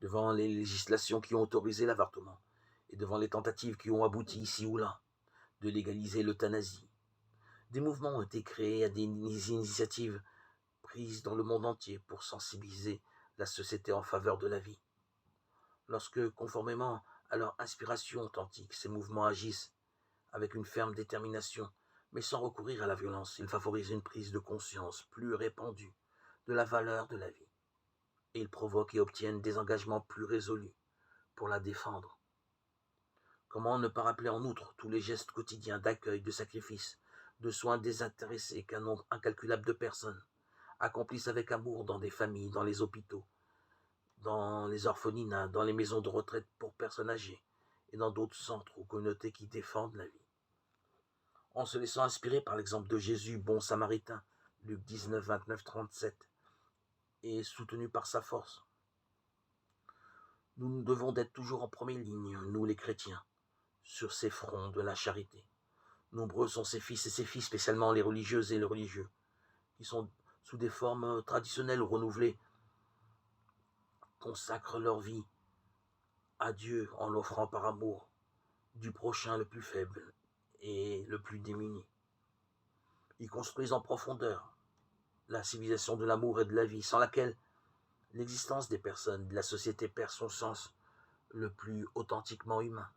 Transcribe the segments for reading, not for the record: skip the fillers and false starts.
devant les législations qui ont autorisé l'avortement et devant les tentatives qui ont abouti ici ou là de légaliser l'euthanasie. Des mouvements ont été créés à des initiatives prises dans le monde entier pour sensibiliser la société en faveur de la vie. Lorsque, conformément à leur inspiration authentique, ces mouvements agissent avec une ferme détermination, mais sans recourir à la violence, ils favorisent une prise de conscience plus répandue de la valeur de la vie, et ils provoquent et obtiennent des engagements plus résolus pour la défendre. Comment ne pas rappeler en outre tous les gestes quotidiens d'accueil, de sacrifice, de soins désintéressés qu'un nombre incalculable de personnes accomplissent avec amour dans des familles, dans les hôpitaux, dans les orphelinats, dans les maisons de retraite pour personnes âgées et dans d'autres centres ou communautés qui défendent la vie. En se laissant inspirer par l'exemple de Jésus, bon samaritain, Luc 19, 29, 37, et soutenu par sa force, nous devons d'être toujours en première ligne, nous les chrétiens, sur ces fronts de la charité. Nombreux sont ses fils et ses filles, spécialement les religieuses et les religieux, qui sont sous des formes traditionnelles ou renouvelées, consacrent leur vie à Dieu en l'offrant par amour du prochain le plus faible et le plus démuni. Ils construisent en profondeur la civilisation de l'amour et de la vie, sans laquelle l'existence des personnes, de la société perd son sens le plus authentiquement humain.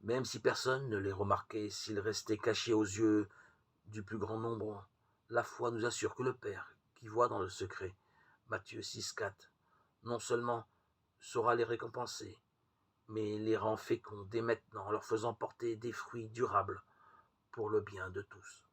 Même si personne ne les remarquait, s'ils restaient cachés aux yeux du plus grand nombre, la foi nous assure que le Père, qui voit dans le secret, Matthieu 6, 4, non seulement saura les récompenser, mais les rend féconds dès maintenant en leur faisant porter des fruits durables pour le bien de tous.